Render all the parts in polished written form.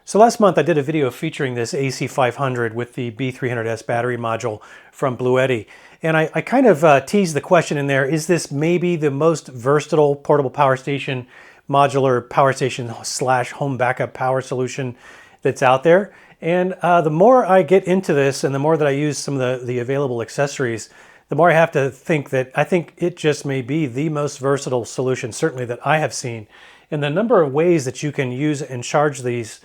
So last month I did a video featuring this AC500 with the B300S battery module from Bluetti. And I kind of teased the question in there, is this maybe the most versatile portable power station, modular power station / home backup power solution that's out there? And the more I get into this and the more that I use some of the available accessories, the more I have to think that I think it just may be the most versatile solution, certainly that I have seen. And the number of ways that you can use and charge this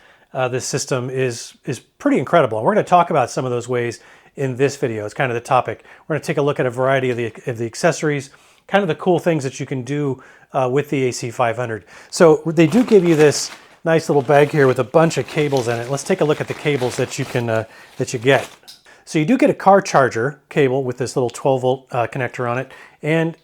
system is pretty incredible. And we're going to talk about some of those ways in this video. It's kind of the topic. We're going to take a look at a variety of the accessories, kind of the cool things that you can do with the AC500. So they do give you this nice little bag here with a bunch of cables in it. Let's take a look at the cables that you can that you get. So you do get a car charger cable with this little 12-volt connector on it, and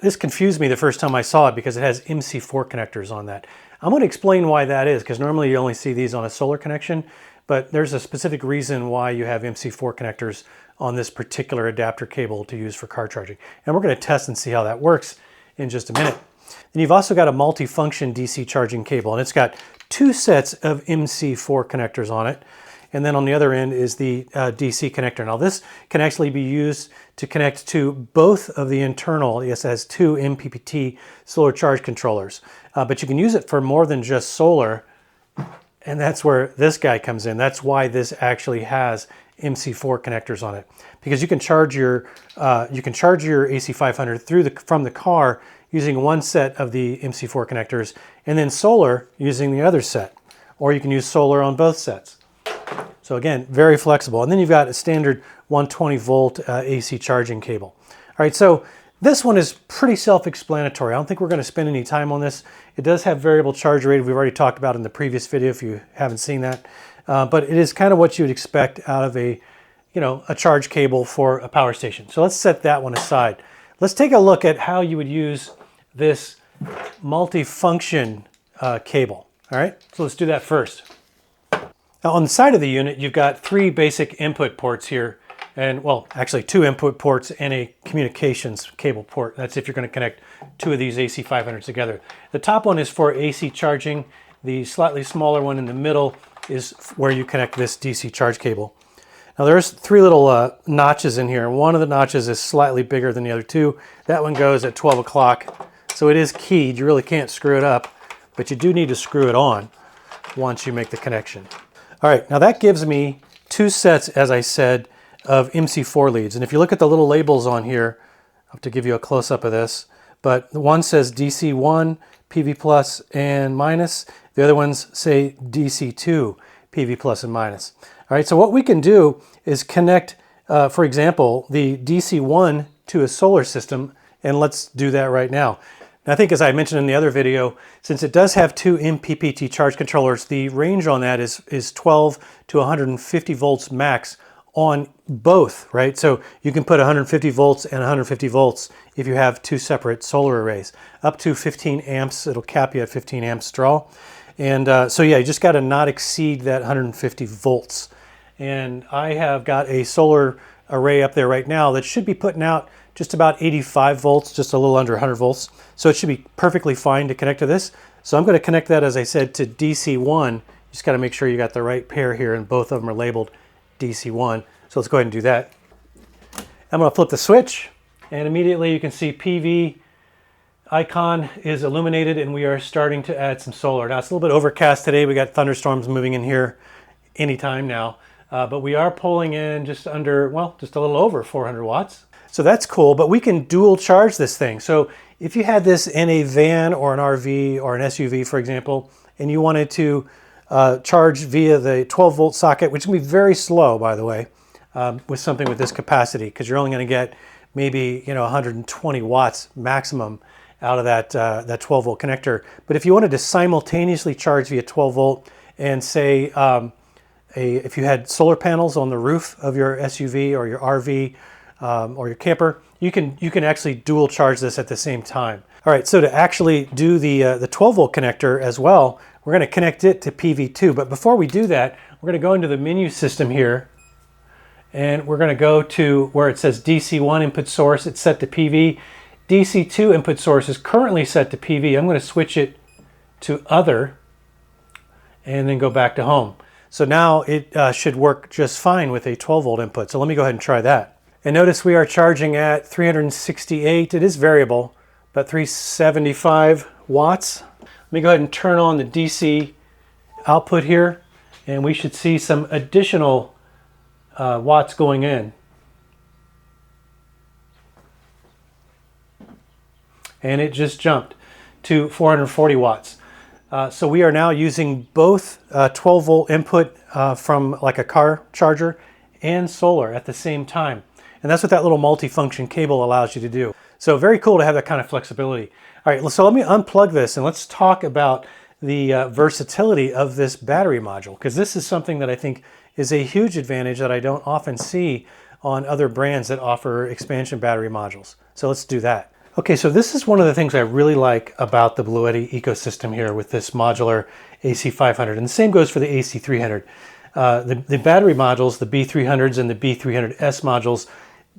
this confused me the first time I saw it because it has MC4 connectors on that. I'm going to explain why that is, because normally you only see these on a solar connection, but there's a specific reason why you have MC4 connectors on this particular adapter cable to use for car charging. And we're going to test and see how that works in just a minute. Then you've also got a multi-function DC charging cable, and it's got two sets of MC4 connectors on it. And then on the other end is the DC connector. Now this can actually be used to connect to both of the internal, yes, it has two MPPT solar charge controllers. But you can use it for more than just solar, and that's where this guy comes in. That's why this actually has MC4 connectors on it, because you can charge your AC500 from the car using one set of the MC4 connectors, and then solar using the other set, or you can use solar on both sets. So again, very flexible. And then you've got a standard 120 volt AC charging cable. All right, so this one is pretty self-explanatory. I don't think we're going to spend any time on this. It does have variable charge rate. We've already talked about it in the previous video if you haven't seen that. But it is kind of what you would expect out of a charge cable for a power station. So let's set that one aside. Let's take a look at how you would use this multi-function cable. All right, so let's do that first. Now on the side of the unit, you've got three basic input ports here, and well, actually two input ports and a communications cable port. That's if you're going to connect two of these AC500s together. The top one is for AC charging. The slightly smaller one in the middle is where you connect this DC charge cable. Now there's three little notches in here. One of the notches is slightly bigger than the other two. That one goes at 12 o'clock. So it is keyed. You really can't screw it up, but you do need to screw it on once you make the connection. All right, now that gives me two sets, as I said, of MC4 leads. And if you look at the little labels on here, I have to give you a close-up of this, but one says DC1, PV plus and minus. The other ones say DC2, PV plus and minus. All right, so what we can do is connect, for example, the DC1 to a solar system, and let's do that right now. I think, as I mentioned in the other video, since it does have two MPPT charge controllers, the range on that is 12 to 150 volts max on both, right? So you can put 150 volts and 150 volts if you have two separate solar arrays. Up to 15 amps, it'll cap you at 15 amps draw. And so yeah, you just got to not exceed that 150 volts. And I have got a solar array up there right now that should be putting out just about 85 volts, just a little under 100 volts. So it should be perfectly fine to connect to this. So I'm going to connect that, as I said, to DC1. You just got to make sure you got the right pair here, and both of them are labeled DC1. So let's go ahead and do that. I'm going to flip the switch, and immediately you can see PV icon is illuminated, and we are starting to add some solar. Now it's a little bit overcast today. We got thunderstorms moving in here anytime now, but we are pulling in just under, well, just a little over 400 watts. So that's cool, but we can dual charge this thing. So if you had this in a van or an RV or an SUV, for example, and you wanted to charge via the 12 volt socket, which can be very slow, by the way, with something with this capacity, because you're only going to get maybe 120 watts maximum out of that 12 volt connector. But if you wanted to simultaneously charge via 12 volt, and say if you had solar panels on the roof of your SUV or your RV or your camper, you can actually dual charge this at the same time. All right, so to actually do the 12 volt connector as well, we're going to connect it to PV2. But before we do that, we're going to go into the menu system here, and we're going to go to where it says DC1 input source. It's set to PV. DC2 input source is currently set to PV. I'm going to switch it to other and then go back to home. So now it should work just fine with a 12 volt input. So let me go ahead and try that. And notice we are charging at 368. It is variable, but 375 watts. Let me go ahead and turn on the DC output here, and we should see some additional watts going in. And it just jumped to 440 watts. So we are now using both 12 volt input from like a car charger and solar at the same time. And that's what that little multi-function cable allows you to do. So very cool to have that kind of flexibility. All right, so let me unplug this and let's talk about the versatility of this battery module, because this is something that I think is a huge advantage that I don't often see on other brands that offer expansion battery modules. So let's do that. Okay, so this is one of the things I really like about the Bluetti ecosystem here with this modular AC500, and the same goes for the AC300. The battery modules, the B300s and the B300S modules,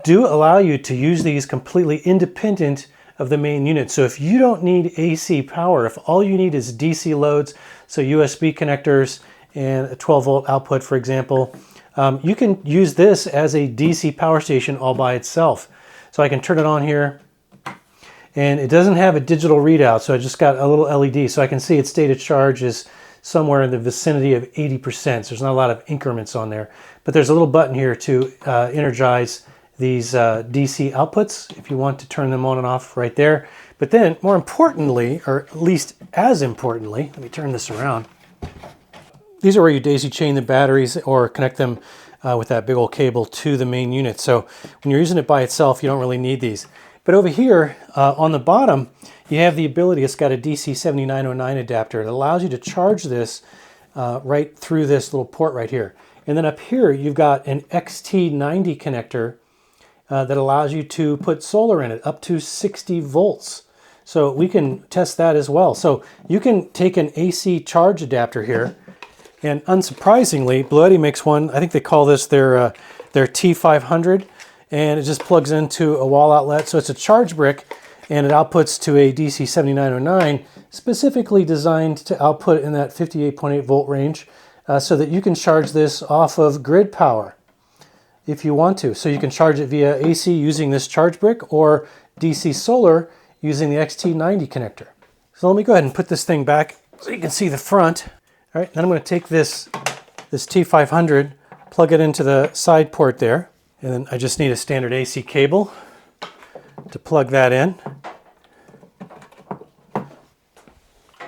do allow you to use these completely independent of the main unit. So if you don't need AC power, if all you need is DC loads, so USB connectors and a 12 volt output, for example, you can use this as a DC power station all by itself. So I can turn it on here, and it doesn't have a digital readout, so I just got a little LED, so I can see its state of charge is somewhere in the vicinity of 80%. So there's not a lot of increments on there, but there's a little button here to energize these DC outputs if you want to turn them on and off right there. But then more importantly, or at least as importantly, let me turn this around. These are where you daisy chain the batteries or connect them with that big old cable to the main unit. So when you're using it by itself, you don't really need these. But over here on the bottom, you have the ability, it's got a DC 7909 adapter. It allows you to charge this right through this little port right here. And then up here, you've got an XT90 connector that allows you to put solar in it up to 60 volts. So we can test that as well. So you can take an AC charge adapter here, and unsurprisingly, Bluetti makes one. I think they call this their T500, and it just plugs into a wall outlet. So it's a charge brick, and it outputs to a DC 7909, specifically designed to output in that 58.8 volt range, so that you can charge this off of grid power if you want to. So you can charge it via AC using this charge brick or DC solar using the XT90 connector. So let me go ahead and put this thing back so you can see the front. All right, then I'm going to take this T500, plug it into the side port there, and then I just need a standard AC cable to plug that in. All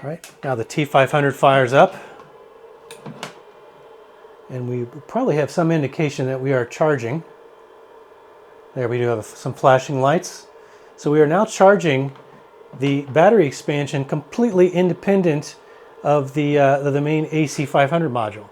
right, now the T500 fires up, and we probably have some indication that we are charging. There we do have some flashing lights. So we are now charging the battery expansion completely independent of the main AC500 module.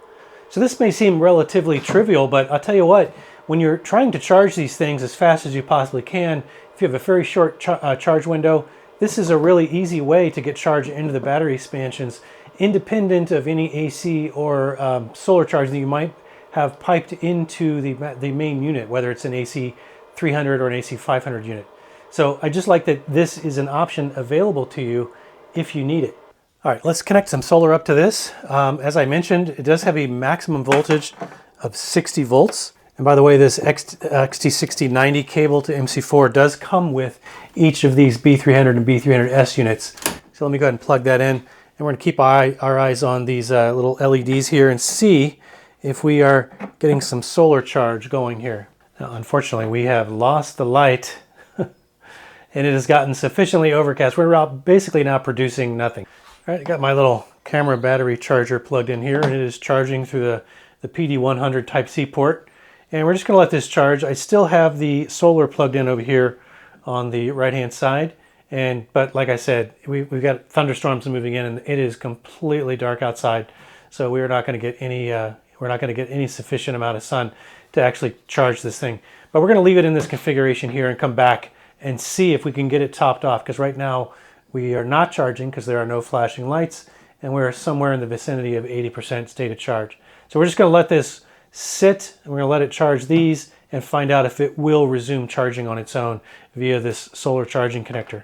So this may seem relatively trivial, but I'll tell you what, when you're trying to charge these things as fast as you possibly can, if you have a very short charge window, this is a really easy way to get charge into the battery expansions, independent of any AC or solar charge that you might have piped into the main unit, whether it's an AC300 or an AC500 unit. So I just like that this is an option available to you if you need it. All right, let's connect some solar up to this. As I mentioned, it does have a maximum voltage of 60 volts. And by the way, this XT6090 cable to MC4 does come with each of these B300 and B300S units. So let me go ahead and plug that in. And we're going to keep our eyes on these little LEDs here and see if we are getting some solar charge going here. Now, unfortunately, we have lost the light and it has gotten sufficiently overcast. We're basically now producing nothing. All right, I got my little camera battery charger plugged in here, and it is charging through the PD100 Type-C port. And we're just going to let this charge. I still have the solar plugged in over here on the right-hand side. But like I said, we've got thunderstorms moving in, and it is completely dark outside. So we're not going to get any sufficient amount of sun to actually charge this thing. But we're going to leave it in this configuration here and come back and see if we can get it topped off, because right now we are not charging because there are no flashing lights, and we're somewhere in the vicinity of 80% state of charge. So we're just going to let this sit, and we're going to let it charge these and find out if it will resume charging on its own via this solar charging connector.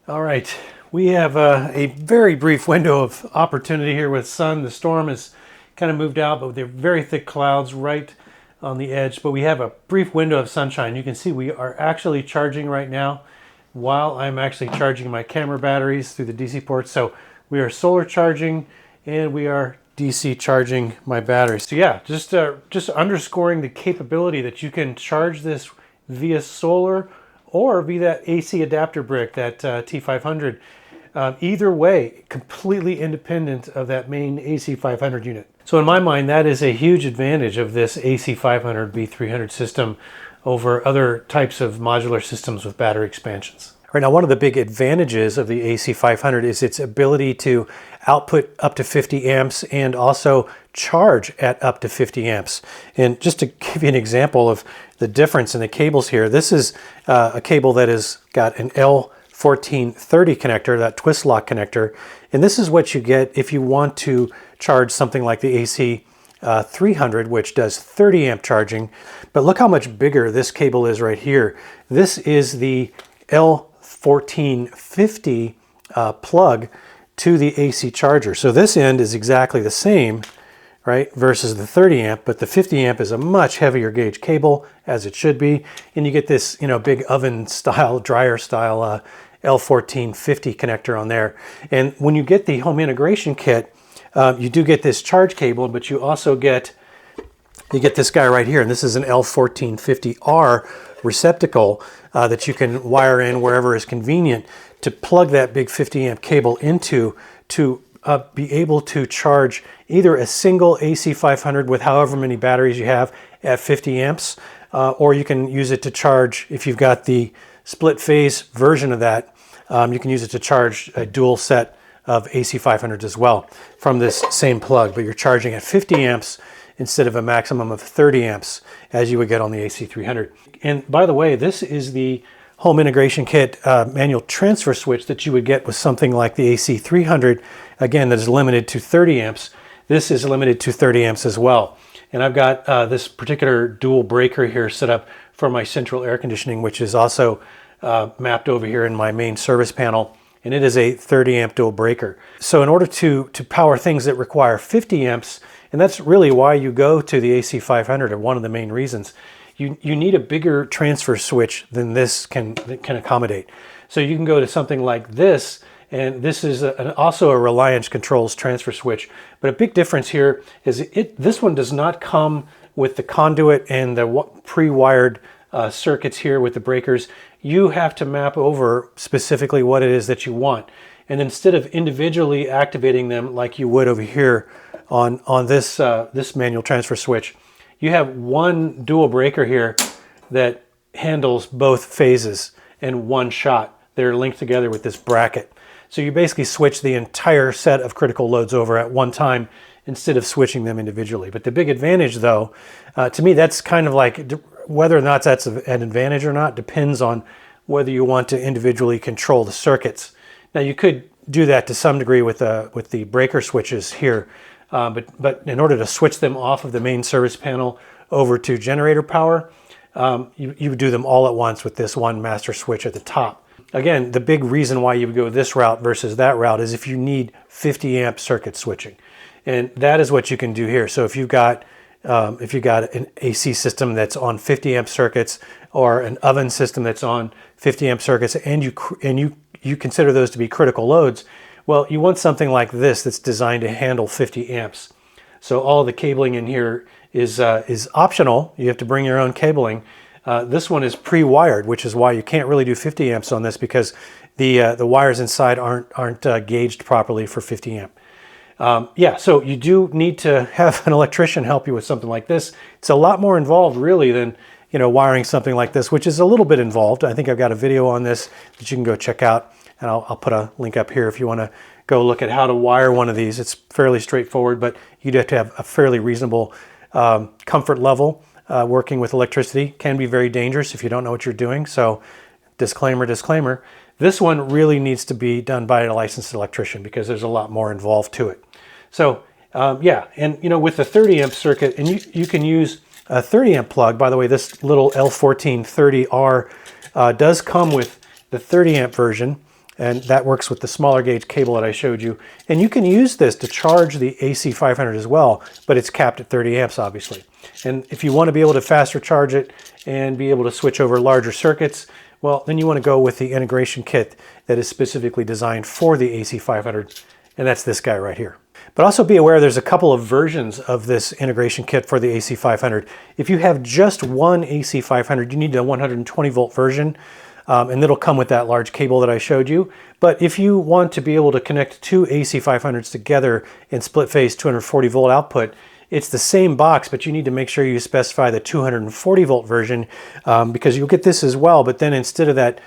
All right, we have a very brief window of opportunity here with sun. The storm is kind of moved out, but they're very thick clouds right on the edge. But we have a brief window of sunshine. You can see we are actually charging right now while I'm actually charging my camera batteries through the DC port. So we are solar charging and we are DC charging my batteries. So yeah, just underscoring the capability that you can charge this via solar or via that AC adapter brick, that T500. Either way, completely independent of that main AC500 unit. So in my mind, that is a huge advantage of this AC500 B300 system over other types of modular systems with battery expansions. Right now, one of the big advantages of the AC500 is its ability to output up to 50 amps and also charge at up to 50 amps. And just to give you an example of the difference in the cables here, this is a cable that has got an L1430 connector, that twist lock connector. And this is what you get if you want to charge something like the AC300, which does 30 amp charging. But look how much bigger this cable is right here. This is the L1450 plug to the AC charger. So this end is exactly the same, right, versus the 30 amp, but the 50 amp is a much heavier gauge cable, as it should be. And you get this, big oven style, dryer style L1450 connector on there. And when you get the home integration kit, you do get this charge cable, but you also get this guy right here, and this is an L1450R receptacle that you can wire in wherever is convenient to plug that big 50 amp cable into to be able to charge either a single AC500 with however many batteries you have at 50 amps, or you can use it to charge, if you've got the split phase version of that, you can use it to charge a dual set of AC500s as well from this same plug, but you're charging at 50 amps instead of a maximum of 30 amps as you would get on the AC300. And by the way, this is the home integration kit manual transfer switch that you would get with something like the AC300, again, that is limited to 30 amps. This is limited to 30 amps as well. And I've got this particular dual breaker here set up for my central air conditioning, which is also mapped over here in my main service panel. And it is a 30 amp dual breaker. So in order to power things that require 50 amps, and that's really why you go to the AC500, or one of the main reasons, you need a bigger transfer switch than this can accommodate. So you can go to something like this, and this is also a Reliance Controls transfer switch. But a big difference here is this one does not come with the conduit and the pre-wired circuits here with the breakers. You have to map over specifically what it is that you want. And instead of individually activating them like you would over here on this manual transfer switch, you have one dual breaker here that handles both phases in one shot. They're linked together with this bracket. So you basically switch the entire set of critical loads over at one time instead of switching them individually. But the big advantage, though, to me, that's kind of like, whether or not that's an advantage or not depends on whether you want to individually control the circuits. Now, you could do that to some degree with the breaker switches here, but in order to switch them off of the main service panel over to generator power, you would do them all at once with this one master switch at the top. Again, the big reason why you would go this route versus that route is if you need 50 amp circuit switching. And that is what you can do here. So if you've got an AC system that's on 50 amp circuits, or an oven system that's on 50 amp circuits, and you consider those to be critical loads, well, you want something like this that's designed to handle 50 amps. So all the cabling in here is optional. You have to bring your own cabling. This one is pre-wired, which is why you can't really do 50 amps on this, because the wires inside aren't gauged properly for 50 amp. So you do need to have an electrician help you with something like this. It's a lot more involved really than wiring something like this, which is a little bit involved. I think I've got a video on this that you can go check out, and I'll put a link up here if you want to go look at how to wire one of these. It's fairly straightforward, but you'd have to have a fairly reasonable comfort level. Working with electricity can be very dangerous if you don't know what you're doing. So disclaimer. This one really needs to be done by a licensed electrician because there's a lot more involved to it. So and with the 30 amp circuit, and you can use a 30 amp plug. By the way, this little L1430R does come with the 30 amp version, and that works with the smaller gauge cable that I showed you. And you can use this to charge the AC500 as well, but it's capped at 30 amps, obviously. And if you want to be able to faster charge it and be able to switch over larger circuits, well, then you want to go with the integration kit that is specifically designed for the AC500, and that's this guy right here. But also be aware there's a couple of versions of this integration kit for the AC500. If you have just one AC500, you need a 120 volt version, and it'll come with that large cable that I showed you. But if you want to be able to connect two AC500s together in split phase 240 volt output, it's the same box, but you need to make sure you specify the 240 volt version because you'll get this as well. But then instead of that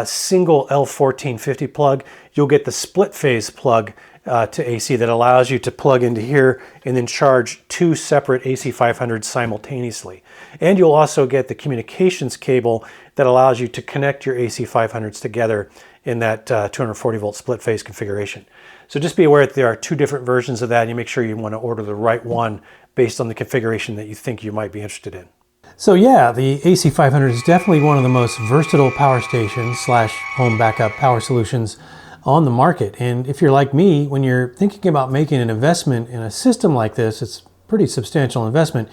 single L1450 plug, you'll get the split phase plug to AC that allows you to plug into here and then charge two separate AC500s simultaneously. And you'll also get the communications cable that allows you to connect your AC500s together in that 240 volt split phase configuration. So just be aware that there are two different versions of that, and you make sure you want to order the right one based on the configuration that you think you might be interested in. So yeah, the AC500 is definitely one of the most versatile power stations / home backup power solutions on the market. And if you're like me, when you're thinking about making an investment in a system like this, it's a pretty substantial investment,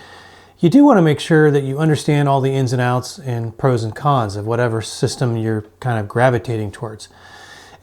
you do want to make sure that you understand all the ins and outs and pros and cons of whatever system you're kind of gravitating towards.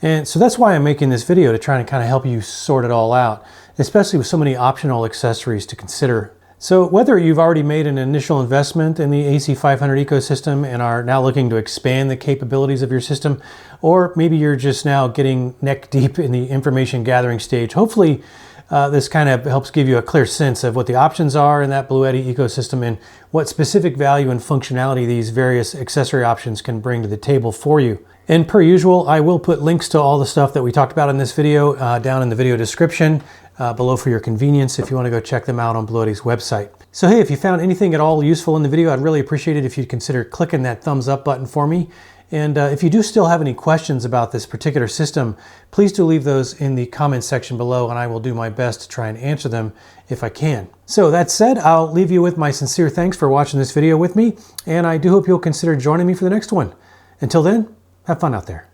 And so that's why I'm making this video, to try and kind of help you sort it all out, especially with so many optional accessories to consider. So whether you've already made an initial investment in the AC500 ecosystem and are now looking to expand the capabilities of your system, or maybe you're just now getting neck deep in the information gathering stage, hopefully this kind of helps give you a clear sense of what the options are in that Bluetti ecosystem and what specific value and functionality these various accessory options can bring to the table for you. And per usual, I will put links to all the stuff that we talked about in this video down in the video description below for your convenience if you want to go check them out on Bluetti's website. So hey, if you found anything at all useful in the video, I'd really appreciate it if you'd consider clicking that thumbs up button for me. And if you do still have any questions about this particular system, please do leave those in the comments section below, and I will do my best to try and answer them if I can. So that said, I'll leave you with my sincere thanks for watching this video with me, and I do hope you'll consider joining me for the next one. Until then, have fun out there.